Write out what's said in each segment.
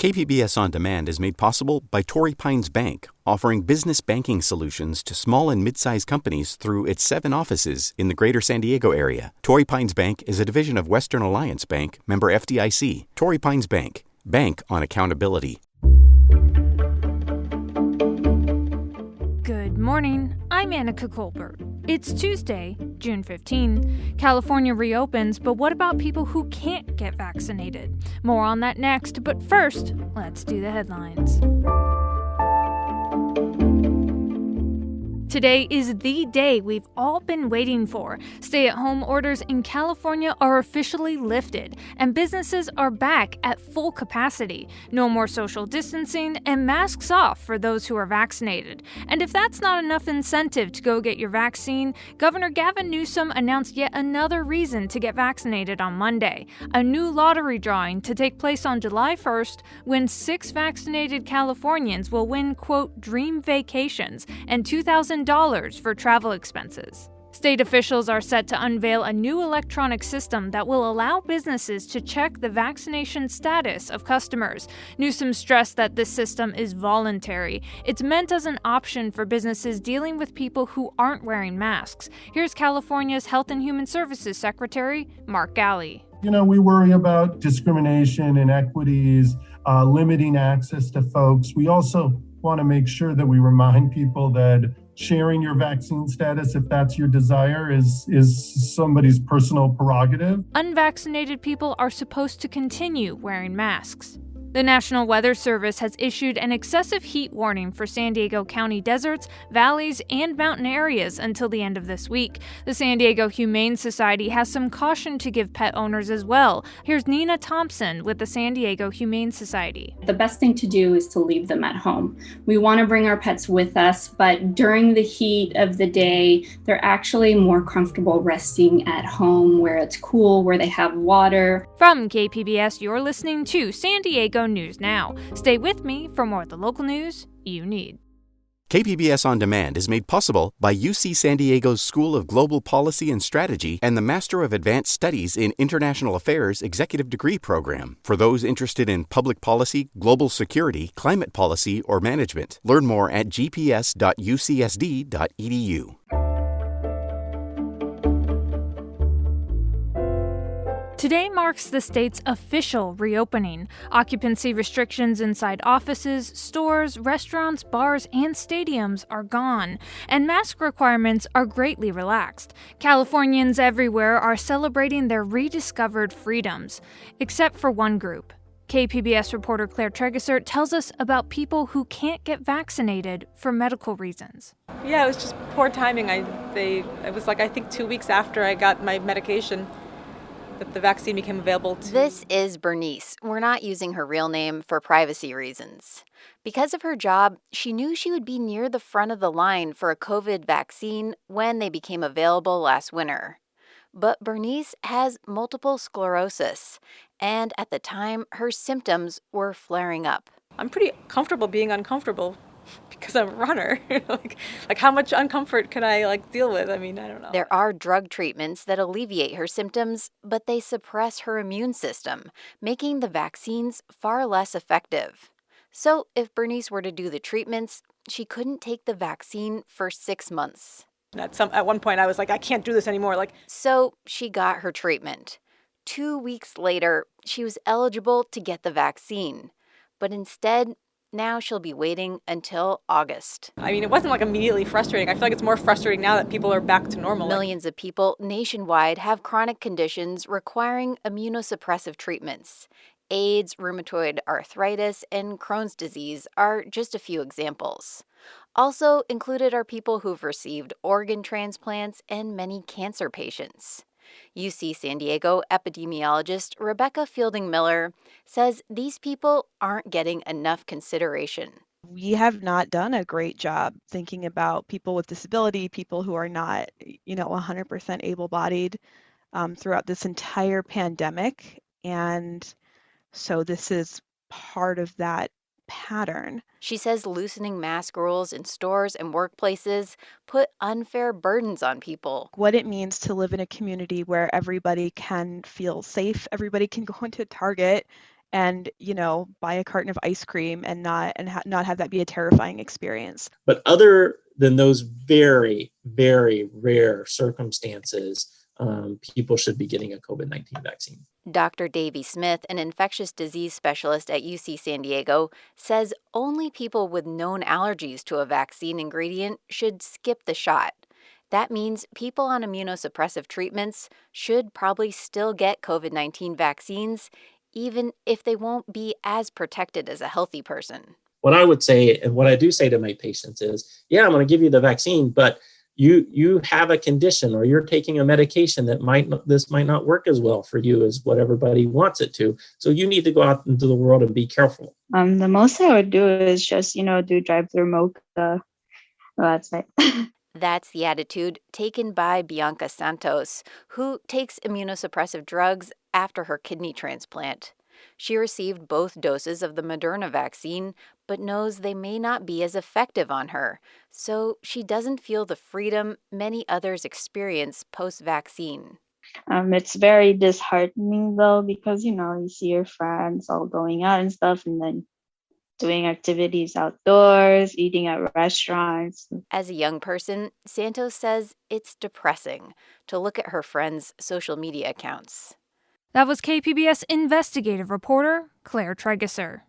KPBS On Demand is made possible by Torrey Pines Bank, offering business banking solutions to small and mid-sized companies through its 7 offices in the greater San Diego area. Torrey Pines Bank is a division of Western Alliance Bank, member FDIC. Torrey Pines Bank. Bank on accountability. Good morning. I'm Annika Colbert. It's Tuesday, June 15. California reopens, but what about people who can't get vaccinated? More on that next, but first, let's do the headlines. Today is the day we've all been waiting for. Stay-at-home orders in California are officially lifted, and businesses are back at full capacity. No more social distancing, and masks off for those who are vaccinated. And if that's not enough incentive to go get your vaccine, Governor Gavin Newsom announced yet another reason to get vaccinated on Monday. A new lottery drawing to take place on July 1st, when 6 vaccinated Californians will win, quote, dream vacations and $2,000 for travel expenses. State officials are set to unveil a new electronic system that will allow businesses to check the vaccination status of customers. Newsom stressed that this system is voluntary. It's meant as an option for businesses dealing with people who aren't wearing masks. Here's California's Health and Human Services Secretary, Mark Ghaly. We worry about discrimination, inequities, limiting access to folks. We also want to make sure that we remind people that sharing your vaccine status, if that's your desire, is somebody's personal prerogative. Unvaccinated people are supposed to continue wearing masks. The National Weather Service has issued an excessive heat warning for San Diego County deserts, valleys, and mountain areas until the end of this week. The San Diego Humane Society has some caution to give pet owners as well. Here's Nina Thompson with the San Diego Humane Society. The best thing to do is to leave them at home. We want to bring our pets with us, but during the heat of the day, they're actually more comfortable resting at home where it's cool, where they have water. From KPBS, you're listening to San Diego News Now. Stay with me for more of the local news you need. KPBS On Demand is made possible by UC San Diego's School of Global Policy and Strategy and the Master of Advanced Studies in International Affairs Executive Degree Program. For those interested in public policy, global security, climate policy, or management, learn more at gps.ucsd.edu. Today marks the state's official reopening. Occupancy restrictions inside offices, stores, restaurants, bars, and stadiums are gone, and mask requirements are greatly relaxed. Californians everywhere are celebrating their rediscovered freedoms, except for one group. KPBS reporter Claire Tregesert tells us about people who can't get vaccinated for medical reasons. Yeah, it was just poor timing. It was I think 2 weeks after I got my medication that the vaccine became available to... This is Bernice. We're not using her real name for privacy reasons. Because of her job, she knew she would be near the front of the line for a COVID vaccine when they became available last winter. But Bernice has multiple sclerosis, and at the time, her symptoms were flaring up. I'm pretty comfortable being uncomfortable because I'm a runner. like how much uncomfort can I deal with? I don't know. There are drug treatments that alleviate her symptoms, but they suppress her immune system, making the vaccines far less effective. So if Bernice were to do the treatments, she couldn't take the vaccine for 6 months. At one point, I was I can't do this anymore. So she got her treatment. 2 weeks later, she was eligible to get the vaccine. But instead, now she'll be waiting until August. It wasn't immediately frustrating. I feel it's more frustrating now that people are back to normal. Millions of people nationwide have chronic conditions requiring immunosuppressive treatments. AIDS, rheumatoid arthritis, and Crohn's disease are just a few examples. Also included are people who've received organ transplants and many cancer patients. UC San Diego epidemiologist Rebecca Fielding Miller says these people aren't getting enough consideration. We have not done a great job thinking about people with disability, people who are not, 100% able-bodied throughout this entire pandemic. And so this is part of that pattern. She says loosening mask rules in stores and workplaces put unfair burdens on people. What it means to live in a community where everybody can feel safe, everybody can go into Target and, buy a carton of ice cream and not have that be a terrifying experience. But other than those very, very rare circumstances, people should be getting a COVID-19 vaccine. Dr. Davy Smith, an infectious disease specialist at UC San Diego, says only people with known allergies to a vaccine ingredient should skip the shot. That means people on immunosuppressive treatments should probably still get COVID-19 vaccines, even if they won't be as protected as a healthy person. What I would say, and what I do say to my patients is, yeah, I'm going to give you the vaccine, but you have a condition or you're taking a medication that might not work as well for you as what everybody wants it to. So you need to go out into the world and be careful. The most I would do is just, do drive-through mocha. That's it. That's the attitude taken by Bianca Santos, who takes immunosuppressive drugs after her kidney transplant. She received both doses of the Moderna vaccine, but knows they may not be as effective on her, so she doesn't feel the freedom many others experience post-vaccine. It's very disheartening, though, because, you see your friends all going out and stuff, and then doing activities outdoors, eating at restaurants. As a young person, Santos says it's depressing to look at her friends' social media accounts. That was KPBS investigative reporter Claire Tregesser.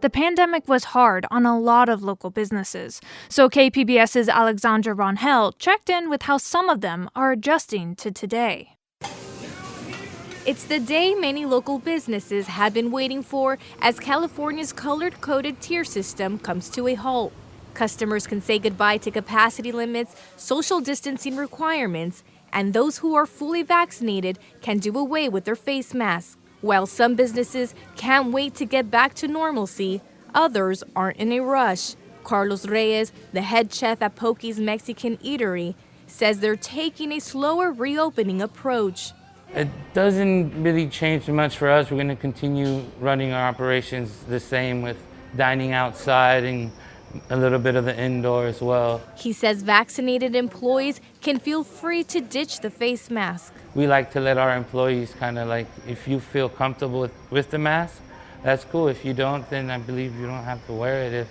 The pandemic was hard on a lot of local businesses, so KPBS's Alexandra Rangel checked in with how some of them are adjusting to today. It's the day many local businesses have been waiting for as California's color-coded tier system comes to a halt. Customers can say goodbye to capacity limits, social distancing requirements, and those who are fully vaccinated can do away with their face masks. While some businesses can't wait to get back to normalcy, others aren't in a rush. Carlos Reyes, the head chef at Pokey's Mexican Eatery, says they're taking a slower reopening approach. It doesn't really change much for us. We're going to continue running our operations the same with dining outside and a little bit of the indoor as well. He says vaccinated employees can feel free to ditch the face mask. We like to let our employees if you feel comfortable with the mask, that's cool. If you don't, then I believe you don't have to wear it if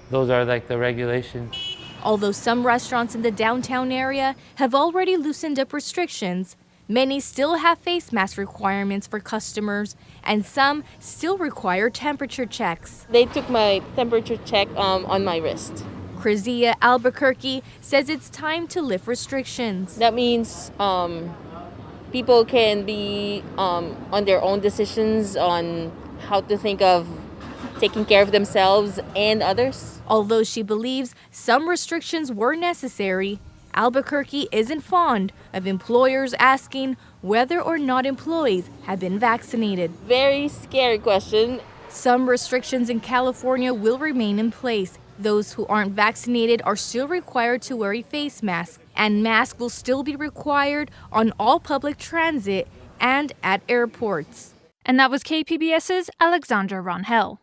those are the regulations. Although some restaurants in the downtown area have already loosened up restrictions, many still have face mask requirements for customers, and some still require temperature checks. They took my temperature check on my wrist. Crizia Albuquerque says it's time to lift restrictions. That means people can be on their own decisions on how to think of taking care of themselves and others. Although she believes some restrictions were necessary, Albuquerque isn't fond of employers asking whether or not employees have been vaccinated. Very scary question. Some restrictions in California will remain in place. Those who aren't vaccinated are still required to wear a face mask, and masks will still be required on all public transit and at airports. And that was KPBS's Alexandra Rangel.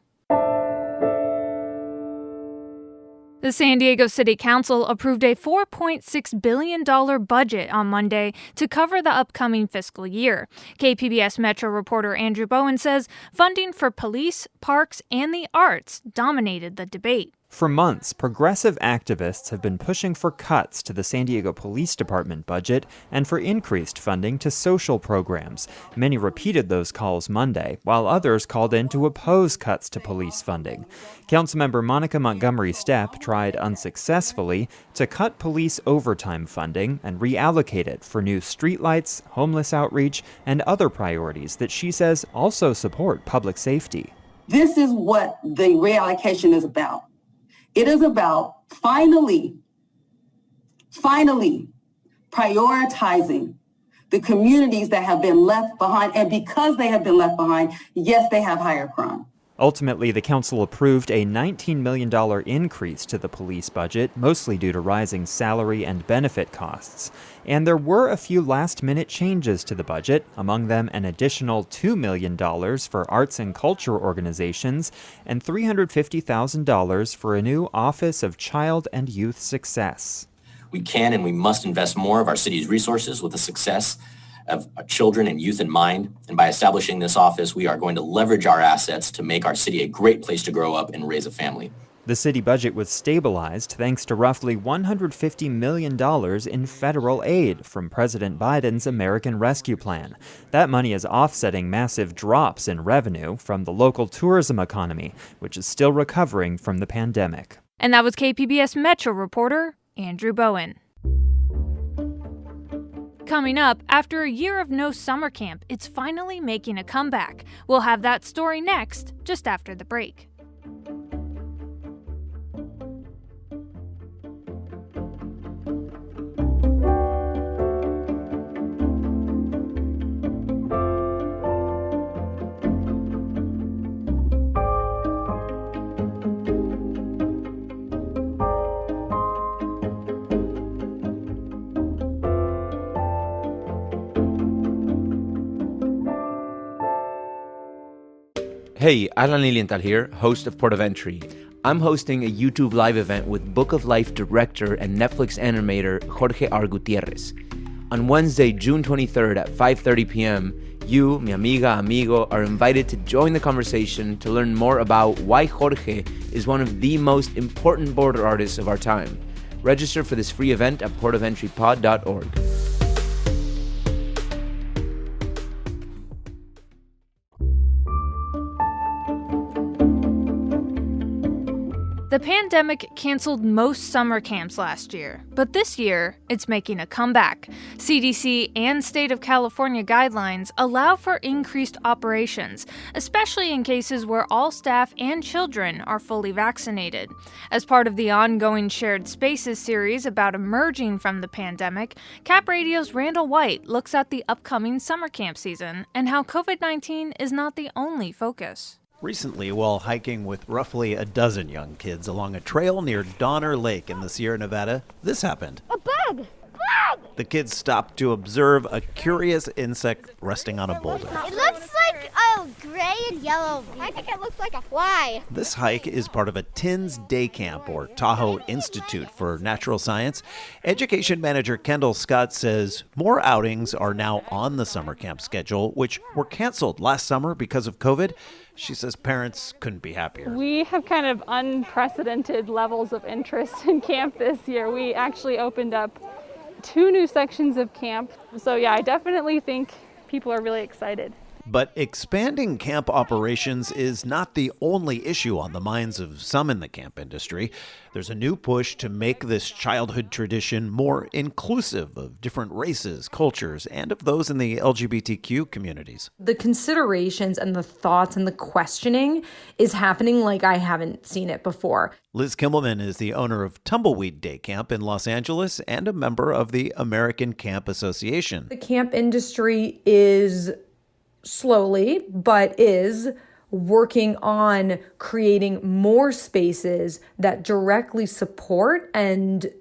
The San Diego City Council approved a $4.6 billion budget on Monday to cover the upcoming fiscal year. KPBS Metro reporter Andrew Bowen says funding for police, parks, and the arts dominated the debate. For months, progressive activists have been pushing for cuts to the San Diego Police Department budget and for increased funding to social programs. Many repeated those calls Monday, while others called in to oppose cuts to police funding. Councilmember Monica Montgomery Stepp tried unsuccessfully to cut police overtime funding and reallocate it for new streetlights, homeless outreach, and other priorities that she says also support public safety. This is what the reallocation is about. It is about finally prioritizing the communities that have been left behind. And because they have been left behind, yes, they have higher crime. Ultimately, the council approved a $19 million increase to the police budget, mostly due to rising salary and benefit costs. And there were a few last-minute changes to the budget, among them an additional $2 million for arts and culture organizations and $350,000 for a new Office of Child and Youth Success. We can and we must invest more of our city's resources with the success of children and youth in mind. And by establishing this office, we are going to leverage our assets to make our city a great place to grow up and raise a family. The city budget was stabilized thanks to roughly $150 million in federal aid from President Biden's American Rescue Plan. That money is offsetting massive drops in revenue from the local tourism economy, which is still recovering from the pandemic. And that was KPBS Metro reporter Andrew Bowen. Coming up, after a year of no summer camp, it's finally making a comeback. We'll have that story next, just after the break. Hey, Alan Lilienthal here, host of Port of Entry. I'm hosting a YouTube live event with Book of Life director and Netflix animator Jorge R. Gutierrez. On Wednesday, June 23rd at 5:30 p.m., you, mi amiga, amigo, are invited to join the conversation to learn more about why Jorge is one of the most important border artists of our time. Register for this free event at portofentrypod.org. The pandemic canceled most summer camps last year, but this year, it's making a comeback. CDC and State of California guidelines allow for increased operations, especially in cases where all staff and children are fully vaccinated. As part of the ongoing Shared Spaces series about emerging from the pandemic, Cap Radio's Randall White looks at the upcoming summer camp season and how COVID-19 is not the only focus. Recently, while hiking with roughly a dozen young kids along a trail near Donner Lake in the Sierra Nevada, this happened. A bug! The kids stopped to observe a curious insect resting on a boulder. It looks like a gray and yellow. I think it looks like a fly. This hike is part of a TINS Day Camp, or Tahoe Institute for Natural Science. Education manager Kendall Scott says more outings are now on the summer camp schedule, which were canceled last summer because of COVID. She says parents couldn't be happier. We have kind of unprecedented levels of interest in camp this year. We actually opened up 2 new sections of camp. So yeah, I definitely think people are really excited. But expanding camp operations is not the only issue on the minds of some in the camp industry. There's a new push to make this childhood tradition more inclusive of different races, cultures, and of those in the LGBTQ communities. The considerations and the thoughts and the questioning is happening like I haven't seen it before. Liz Kimmelman is the owner of Tumbleweed Day Camp in Los Angeles and a member of the American Camp Association. The camp industry is slowly, but is working on creating more spaces that directly support and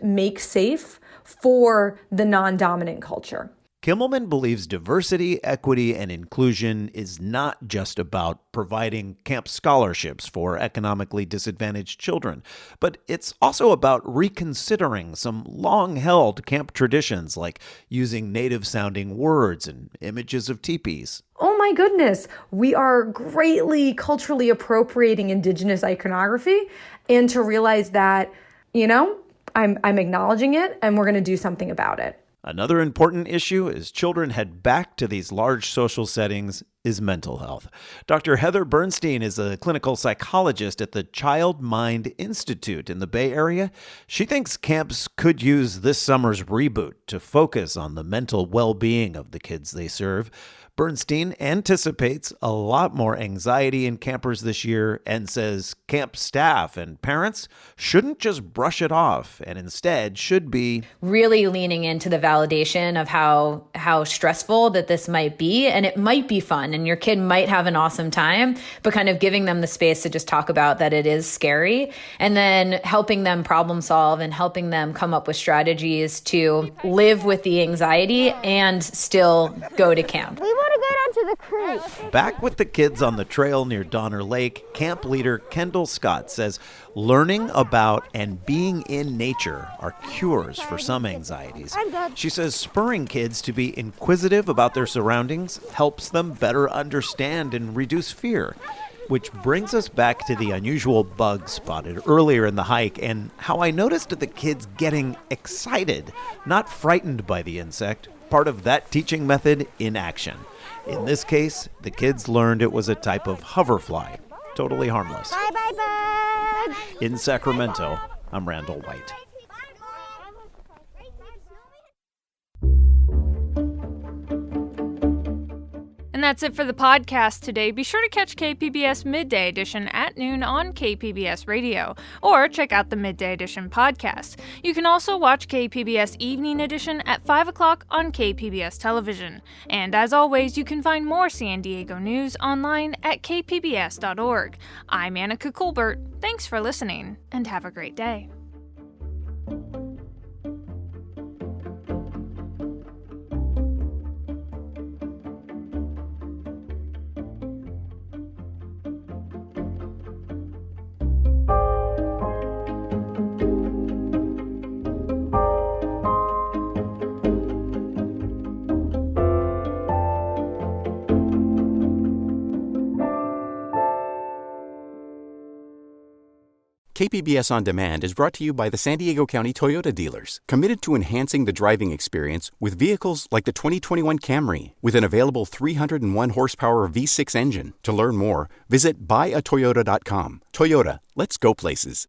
make safe for the non-dominant culture. Kimmelman believes diversity, equity, and inclusion is not just about providing camp scholarships for economically disadvantaged children, but it's also about reconsidering some long-held camp traditions like using native-sounding words and images of teepees. Oh my goodness, we are greatly culturally appropriating indigenous iconography, and to realize that, I'm acknowledging it and we're going to do something about it. Another important issue as children head back to these large social settings is mental health. Dr. Heather Bernstein is a clinical psychologist at the Child Mind Institute in the Bay Area. She thinks camps could use this summer's reboot to focus on the mental well-being of the kids they serve. Bernstein anticipates a lot more anxiety in campers this year and says camp staff and parents shouldn't just brush it off and instead should be really leaning into the validation of how stressful that this might be. And it might be fun and your kid might have an awesome time, but kind of giving them the space to just talk about that it is scary and then helping them problem solve and helping them come up with strategies to live with the anxiety and still go to camp. We want to go down to the creek. Back with the kids on the trail near Donner Lake, camp leader Kendall Scott says learning about and being in nature are cures for some anxieties. She says spurring kids to be inquisitive about their surroundings helps them better understand and reduce fear. Which brings us back to the unusual bug spotted earlier in the hike and how I noticed the kids getting excited, not frightened by the insect, part of that teaching method in action. In this case, the kids learned it was a type of hoverfly, totally harmless. Bye, bye, bug. In Sacramento, I'm Randall White. And that's it for the podcast today. Be sure to catch KPBS Midday Edition at noon on KPBS Radio, or check out the Midday Edition podcast. You can also watch KPBS Evening Edition at 5 o'clock on KPBS Television. And as always, you can find more San Diego news online at kpbs.org. I'm Annika Colbert. Thanks for listening, and have a great day. KPBS On Demand is brought to you by the San Diego County Toyota dealers, committed to enhancing the driving experience with vehicles like the 2021 Camry, with an available 301 horsepower V6 engine. To learn more, visit buyatoyota.com. Toyota, let's go places.